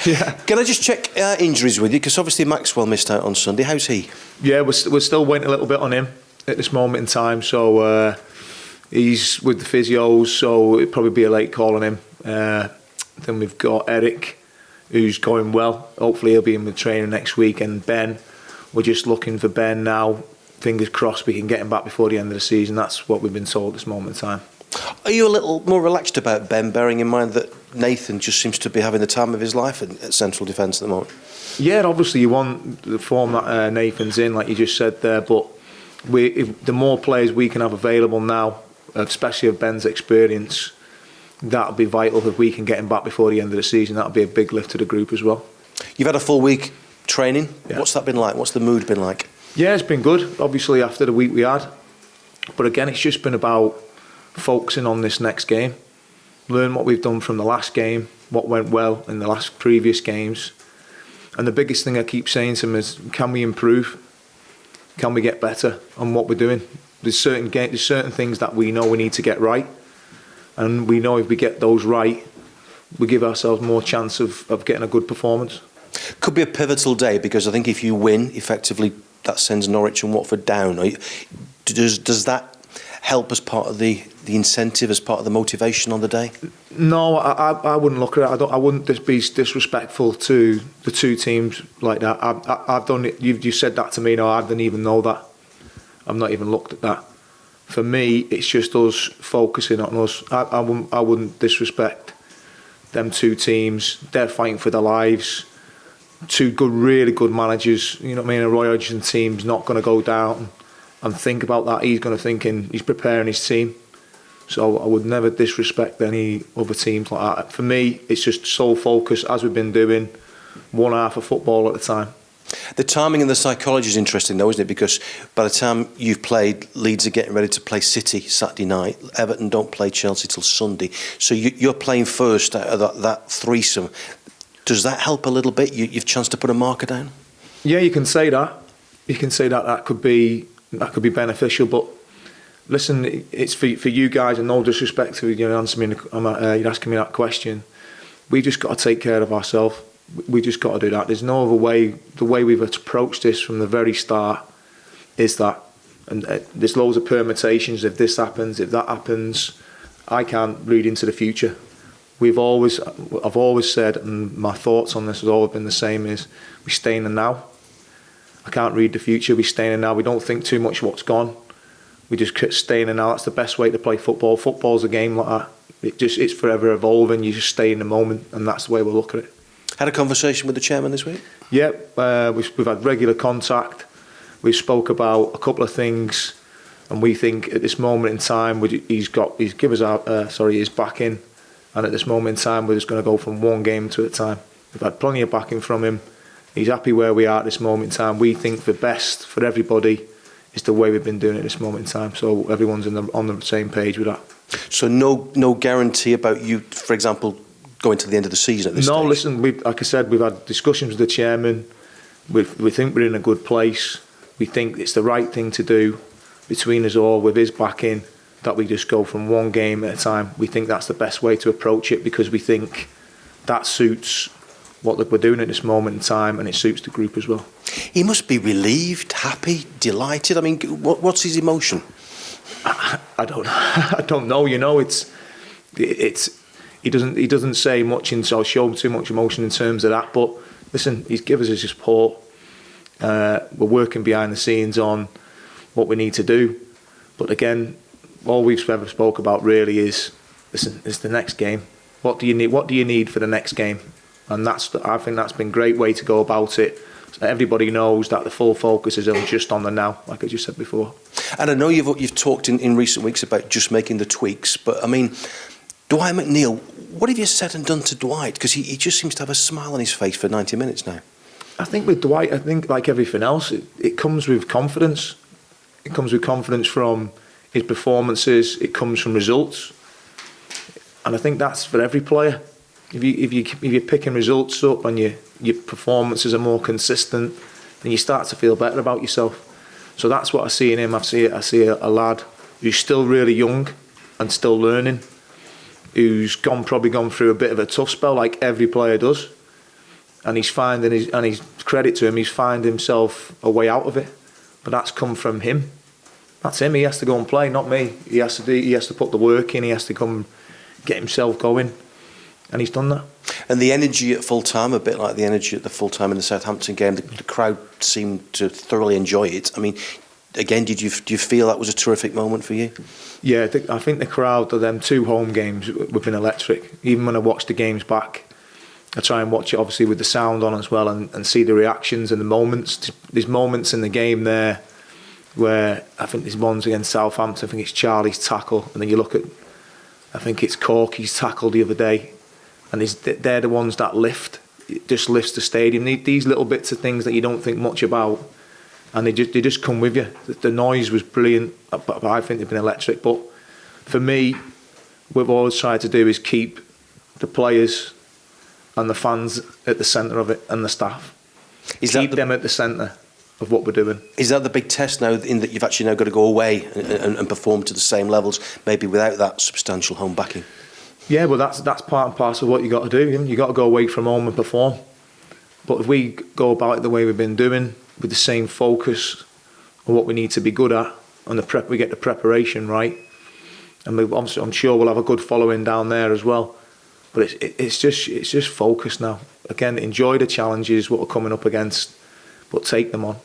Yeah. Can I just check injuries with you? Because obviously Maxwell missed out on Sunday. How's he? Yeah, we're still waiting a little bit on him at this moment in time. So he's with the physios, so it'll probably be a late call on him. Then we've got Eric, who's going well. Hopefully he'll be in the training next week. And Ben, we're just looking for Ben now. Fingers crossed we can get him back before the end of the season. That's what we've been told at this moment in time. Are you a little more relaxed about Ben, bearing in mind that Nathan just seems to be having the time of his life at central defence at the moment? Yeah, obviously you want the form that Nathan's in, like you just said there, but the more players we can have available now, especially of Ben's experience, that'll be vital if we can get him back before the end of the season. That'll be a big lift to the group as well. You've had a full week training. Yeah. What's that been like? What's the mood been like? Yeah, it's been good, obviously, after the week we had. But again, it's just been about focusing on this next game. Learn what we've done from the last game, what went well in the last previous games. And the biggest thing I keep saying to him is, can we improve? Can we get better on what we're doing? There's certain things that we know we need to get right. And we know if we get those right, we give ourselves more chance of getting a good performance. Could be a pivotal day, because I think if you win, effectively, that sends Norwich and Watford down. Does that help as part of the incentive, as part of the motivation on the day? No, I wouldn't look at it. I wouldn't be disrespectful to the two teams like that. I've done it. You said that to me. No, I didn't even know that. I've not even looked at that. For me, it's just us focusing on us. I wouldn't disrespect them two teams. They're fighting for their lives. Two good, really good managers. You know what I mean? A Roy Hodgson team's not going to go down and think about that. He's going to think he's preparing his team. So I would never disrespect any other teams like that. For me, it's just sole focus, as we've been doing, one half of football at a time. The timing and the psychology is interesting though, isn't it? Because by the time you've played, Leeds are getting ready to play City Saturday night. Everton don't play Chelsea till Sunday. So you're playing first out of that threesome. Does that help a little bit? You've chanced to put a marker down? Yeah, you can say that. You can say that could be beneficial. But listen, it's for you guys, and no disrespect to you're asking me that question. We just got to take care of ourselves. We just got to do that. There's no other way. The way we've approached this from the very start is that, and there's loads of permutations. If this happens, if that happens, I can't read into the future. I've always said, and my thoughts on this has always been the same: is we stay in the now. I can't read the future. We stay in the now. We don't think too much what's gone. We just stay in the now. That's the best way to play football. Football's a game like that. It's forever evolving. You just stay in the moment, and that's the way we'll look at it. Had a conversation with the chairman this week? Yeah, we've had regular contact. We spoke about a couple of things, and we think at this moment in time, he's given us his backing, and at this moment in time, we're just going to go from one game to a time. We've had plenty of backing from him. He's happy where we are at this moment in time. We think the best for everybody is the way we've been doing it at this moment in time. So everyone's on the same page with that. So no guarantee about you, for example, going to the end of the season at this stage? No, listen, like I said, we've had discussions with the chairman. We think we're in a good place. We think it's the right thing to do between us all, with his backing, that we just go from one game at a time. We think that's the best way to approach it, because we think that suits what we're doing at this moment in time, and it suits the group as well. He must be relieved, happy, delighted. I mean, what's his emotion? I don't know. You know, he doesn't say much, and so show too much emotion in terms of that. But listen, he's given us his support. We're working behind the scenes on what we need to do. But again, all we've ever spoke about really is, listen, it's the next game. What do you need? What do you need for the next game? And I think that's been a great way to go about it. So everybody knows that the full focus is just on the now, like I just said before. And I know you've talked in recent weeks about just making the tweaks, but I mean, Dwight McNeil, what have you said and done to Dwight? Because he just seems to have a smile on his face for 90 minutes now. I think with Dwight, like everything else, it comes with confidence. It comes with confidence from his performances. It comes from results. And I think that's for every player. If you're picking results up and your performances are more consistent, then you start to feel better about yourself. So that's what I see in him. I see a lad who's still really young and still learning, who's probably gone through a bit of a tough spell, like every player does. and he's credit to him, he's found himself a way out of it. But that's come from him. That's him. He has to go and play, not me. He has to put the work in. He has to come get himself going, and he's done that. And the energy at full time, a bit like the energy at the full time in the Southampton game, the crowd seemed to thoroughly enjoy it. I mean, again, do you feel that was a terrific moment for you? Yeah, I think the crowd of them 2 home games have been electric. Even when I watch the games back, I try and watch it obviously with the sound on as well, and see the reactions and the moments. There's moments in the game there where I think there's ones against Southampton. I think it's Charlie's tackle, and then you look at, I think it's Corky's tackle the other day, and they're the ones that lift. It just lifts the stadium. These little bits of things that you don't think much about, and they just come with you. The noise was brilliant, but I think they've been electric. But for me, what we've always tried to do is keep the players and the fans at the centre of it, and the staff. Keep them at the centre of what we're doing. Is that the big test now, in that you've actually now got to go away and perform to the same levels, maybe without that substantial home backing? Yeah, well, that's part and parcel of what you got to do. You got to go away from home and perform. But if we go about it the way we've been doing, with the same focus on what we need to be good at, and we get the preparation right, and I'm sure we'll have a good following down there as well. But it's just focus now. Again, enjoy the challenges, what we're coming up against, but take them on.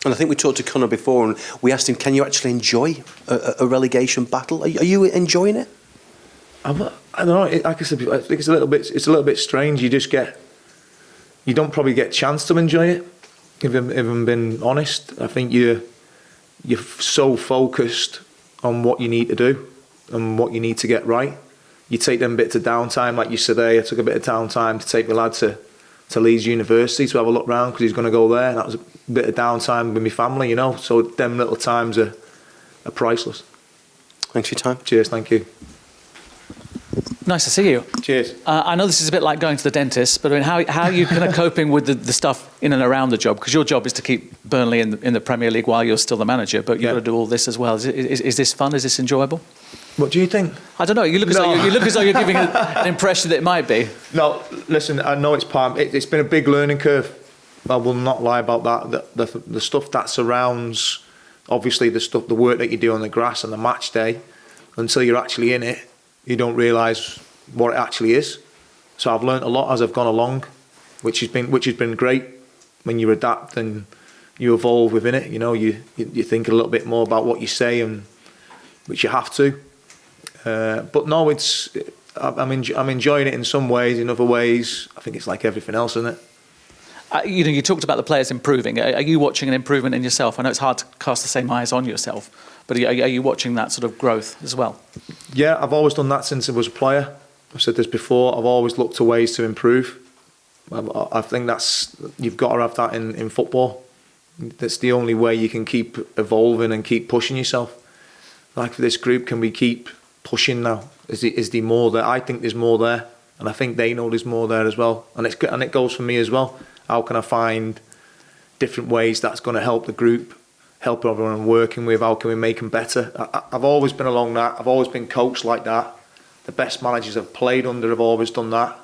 And I think we talked to Conor before, and we asked him, can you actually enjoy a relegation battle? Are you enjoying it? I don't know. Like I said, I think it's a little bit strange. You don't probably get a chance to enjoy it. If I'm being honest, I think you're so focused on what you need to do and what you need to get right. You take them bits of downtime, like you said there. I took a bit of downtime to take my lad to Leeds University to have a look round because he's going to go there. And that was a bit of downtime with my family, you know. So them little times are priceless. Thanks for your time. Cheers, thank you. Nice to see you. Cheers. I know this is a bit like going to the dentist, but I mean, how are you kind of coping with the stuff in and around the job? Because your job is to keep Burnley in the Premier League while you're still the manager, but you've got to do all this as well. Is this fun? Is this enjoyable? What do you think? I don't know. You look as though you're giving an impression that it might be. No, listen. I know it's it's been a big learning curve. I will not lie about that. The stuff that surrounds, obviously, the work that you do on the grass and the match day, until you're actually in it, you don't realise what it actually is. So I've learnt a lot as I've gone along, which has been great. When you adapt and you evolve within it, you know, you think a little bit more about what you say, and which you have to. But no, I'm enjoying it in some ways. In other ways, I think it's like everything else, isn't it? You talked about the players improving. Are you watching an improvement in yourself? I know it's hard to cast the same eyes on yourself, but are you watching that sort of growth as well? Yeah, I've always done that since I was a player. I've said this before. I've always looked to ways to improve. I think you've got to have that in football. That's the only way you can keep evolving and keep pushing yourself. Like for this group, can we keep pushing now? Is there more there? I think there's more there, and I think they know there's more there as well. And it goes for me as well. How can I find different ways that's going to help the group, help everyone I'm working with? How can we make them better? I've always been along that. I've always been coached like that. The best managers I've played under have always done that.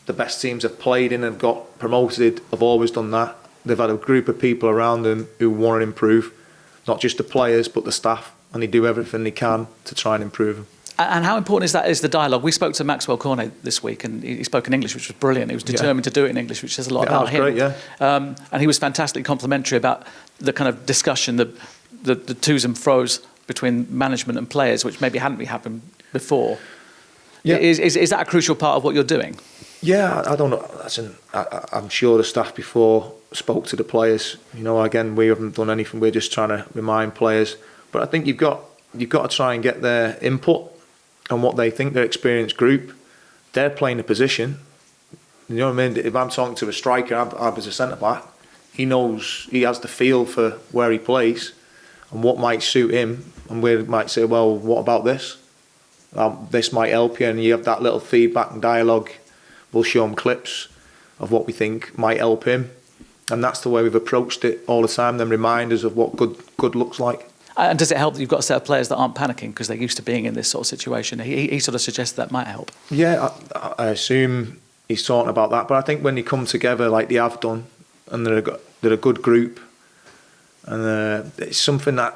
The best teams I've played in and got promoted have always done that. They've had a group of people around them who want to improve, not just the players but the staff, and they do everything they can to try and improve them. And how important is the dialogue? We spoke to Maxwell Cornet this week, and he spoke in English, which was brilliant. He was determined to do it in English, which says a lot about him. Great, yeah. And he was fantastically complimentary about the kind of discussion, the to's and fro's between management and players, which maybe hadn't happened before. Yeah. Is that a crucial part of what you're doing? Yeah, I don't know. I'm sure the staff before spoke to the players. You know, again, we haven't done anything. We're just trying to remind players. But I think you've got to try and get their input on what they think, their experienced group. They're playing a position. You know what I mean? If I'm talking to a striker, I'm as a centre-back, he knows, he has the feel for where he plays and what might suit him, and we might say, well, what about this? This might help you, and you have that little feedback and dialogue. We'll show him clips of what we think might help him, and that's the way we've approached it all the time, them reminders of what good looks like. And does it help that you've got a set of players that aren't panicking because they're used to being in this sort of situation? He sort of suggested that might help. Yeah, I assume he's talking about that. But I think when they come together like they have done, and they're a good group, and it's something that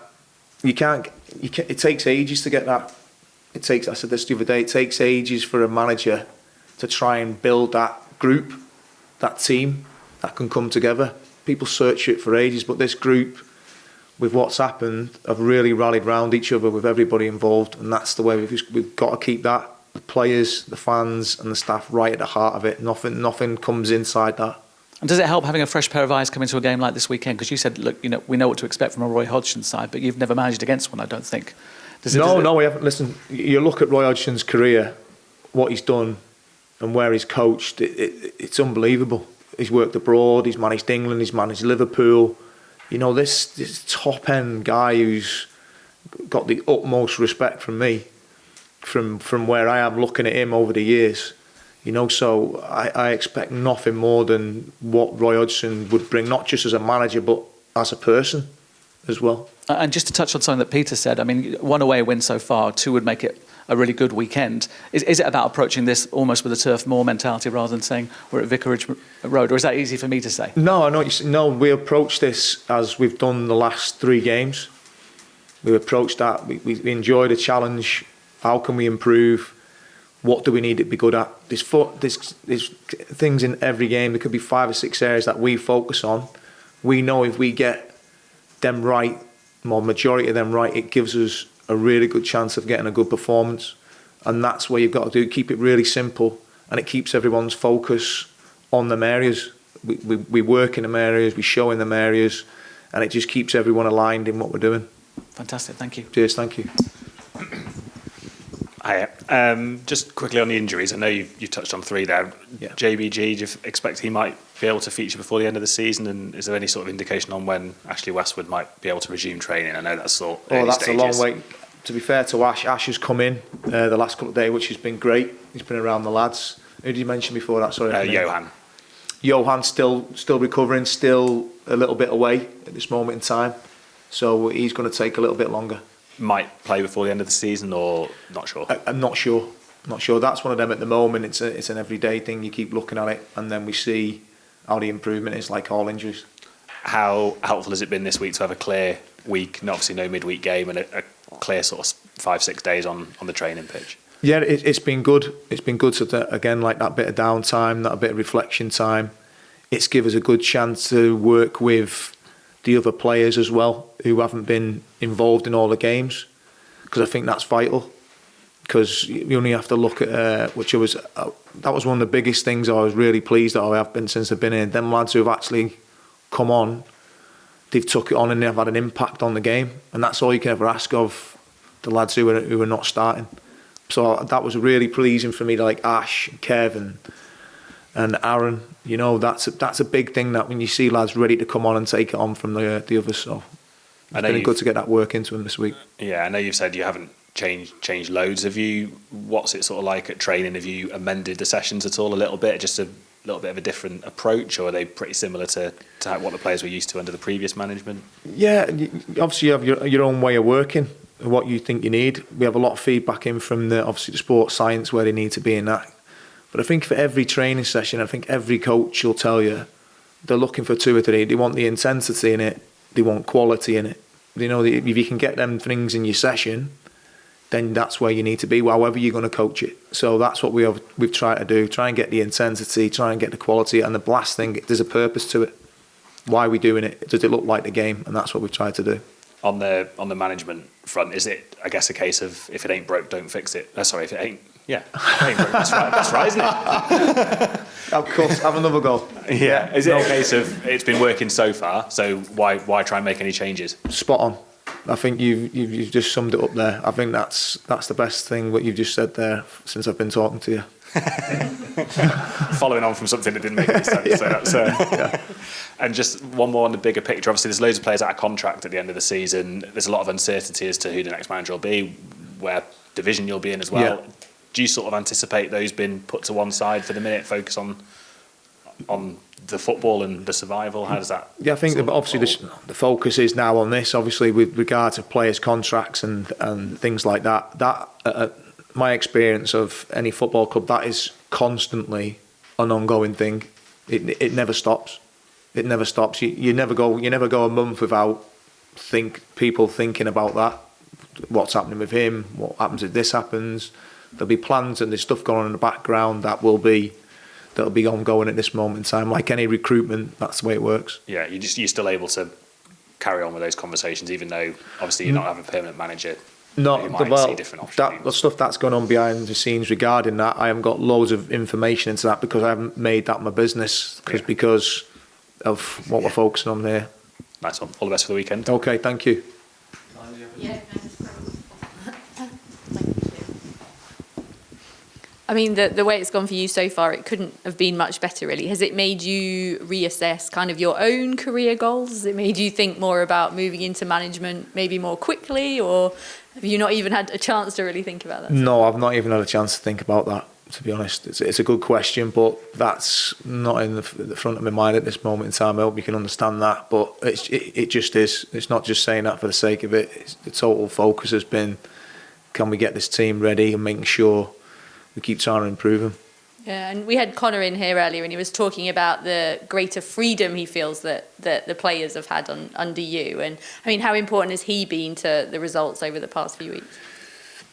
you can't. It takes ages to get that. I said this the other day. It takes ages for a manager to try and build that group, that team that can come together. People search it for ages, but this group, with what's happened, have really rallied round each other with everybody involved, and that's the way we've got to keep that. The players, the fans, and the staff right at the heart of it. Nothing comes inside that. And does it help having a fresh pair of eyes come into a game like this weekend? Because you said, look, we know what to expect from a Roy Hodgson side, but you've never managed against one, I don't think. No, we haven't. Listen, you look at Roy Hodgson's career, what he's done, and where he's coached. It's unbelievable. He's worked abroad. He's managed England. He's managed Liverpool. This top end guy who's got the utmost respect from me, from where I am looking at him over the years. So I expect nothing more than what Roy Hodgson would bring, not just as a manager, but as a person as well. And just to touch on something that Peter said, I mean, 1 away win so far, 2 would make it a really good weekend. Is it about approaching this almost with a Turf Moor mentality rather than saying we're at Vicarage Road, or is that easy for me to say? No, we approach this as we've done the last 3 games. We approached that, we enjoy the challenge. How can we improve? What do we need to be good at? There's things in every game. There could be 5 or 6 areas that we focus on. We know if we get them right, or majority of them right, it gives us a really good chance of getting a good performance. And that's what you've got to do. Keep it really simple, and it keeps everyone's focus on them areas. We work in them areas, we show in them areas, and it just keeps everyone aligned in what we're doing. Fantastic, thank you. Cheers, thank you. Hi. Just quickly on the injuries, I know you touched on 3 there. Yeah. JBG, do you expect he might be able to feature before the end of the season? And is there any sort of indication on when Ashley Westwood might be able to resume training? I know that's early that's stages. a long way. To be fair to Ash has come in the last couple of days, which has been great. He's been around the lads. Who did you mention before that? Sorry, Johan. Johan's still recovering, still a little bit away at this moment in time. So he's going to take a little bit longer. Might play before the end of the season, or not sure? I'm not sure. That's one of them at the moment. It's an everyday thing. You keep looking at it, and then we see how the improvement is, like all injuries. How helpful has it been this week to have a clear week, and obviously no midweek game, and a clear sort of 5-6 days on the training pitch? Yeah, it's been good. It's been good to, again, like that bit of downtime, that bit of reflection time. It's given us a good chance to work with the other players as well who haven't been involved in all the games, because I think that's vital. Because you only have to look at that was one of the biggest things I was really pleased that I have been since I've been in. Them lads who have actually come on, they've took it on and they've had an impact on the game, and that's all you can ever ask of the lads who are not starting. So that was really pleasing for me, to like Ash, Kevin, and Aaron. That's a big thing, that when you see lads ready to come on and take it on from the others. So it's been good to get that work into them this week. Yeah, I know you've said you haven't changed loads. What's it sort of like at training? Have you amended the sessions at all a little bit, just a little bit of a different approach, or are they pretty similar to what the players were used to under the previous management? Yeah, obviously you have your own way of working, what you think you need. We have a lot of feedback in from the sports science where they need to be in that. But I think for every training session, I think every coach will tell you they're looking for 2 or 3. They want the intensity in it, they want quality in it. If you can get them things in your session, then that's where you need to be, however you're going to coach it. So that's what we've tried to do, try and get the intensity, try and get the quality, and the last thing, there's a purpose to it. Why are we doing it? Does it look like the game? And that's what we've tried to do. On the management front, is it, I guess, a case of if it ain't broke, don't fix it? If it ain't, yeah, if it ain't broke, that's right, isn't it? Of course, have another go. Yeah. Is it a case of it's been working so far, so why try and make any changes? Spot on. I think you've just summed it up there. I think that's the best thing what you've just said there since I've been talking to you. Following on from something that didn't make any sense. Yeah. So that's yeah. And just one more on the bigger picture. Obviously, there's loads of players out of contract at the end of the season. There's a lot of uncertainty as to who the next manager will be, where division you'll be in as well. Yeah. Do you sort of anticipate those being put to one side for the minute, focus on the football and the survival? How does that? Yeah, I think obviously the focus is now on this. Obviously, with regard to players' contracts and things like that. My experience of any football club, that is constantly an ongoing thing. It never stops. It never stops. You never go a month without people thinking about that. What's happening with him? What happens if this happens? There'll be plans and there's stuff going on in the background that'll be ongoing at this moment in time. Like any recruitment, that's the way it works. Yeah, you're still able to carry on with those conversations, even though obviously you're not having a permanent manager. No, see different options. The stuff that's going on behind the scenes regarding that, I haven't got loads of information into that because I haven't made that my business because of what we're focusing on there. Nice one. All the best for the weekend. Okay, thank you. Yeah. I mean, the way it's gone for you so far, it couldn't have been much better, really. Has it made you reassess kind of your own career goals? Has it made you think more about moving into management maybe more quickly, or have you not even had a chance to really think about that? No, I've not even had a chance to think about that, to be honest. It's a good question, but that's not in the front of my mind at this moment in time. I hope you can understand that, but it just is. It's not just saying that for the sake of it. The total focus has been, can we get this team ready and making sure we keep trying to improve them. Yeah, and we had Connor in here earlier, and he was talking about the greater freedom he feels that the players have had under you. And I mean, how important has he been to the results over the past few weeks?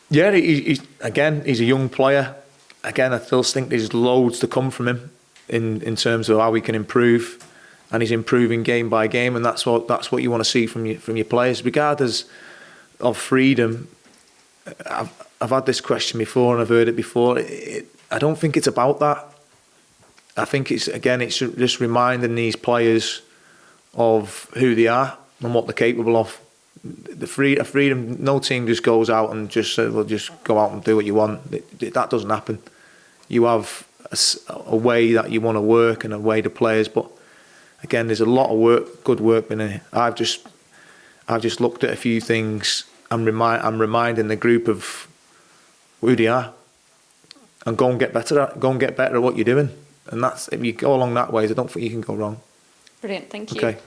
Yeah, he's a young player. Again, I still think there's loads to come from him in terms of how he can improve, and he's improving game by game, and that's what you want to see from your players, regardless of freedom. I've had this question before and I've heard it before. I don't think it's about that. I think it's just reminding these players of who they are and what they're capable of. The freedom, no team just goes out and just says, well, just go out and do what you want. That doesn't happen. You have a way that you want to work and a way to players, but again, there's a lot of good work in here. I've just looked at a few things. I'm reminding the group of who they are, and go and get better at what you're doing. And that's, if you go along that way, I don't think you can go wrong. Brilliant, thank you. Okay.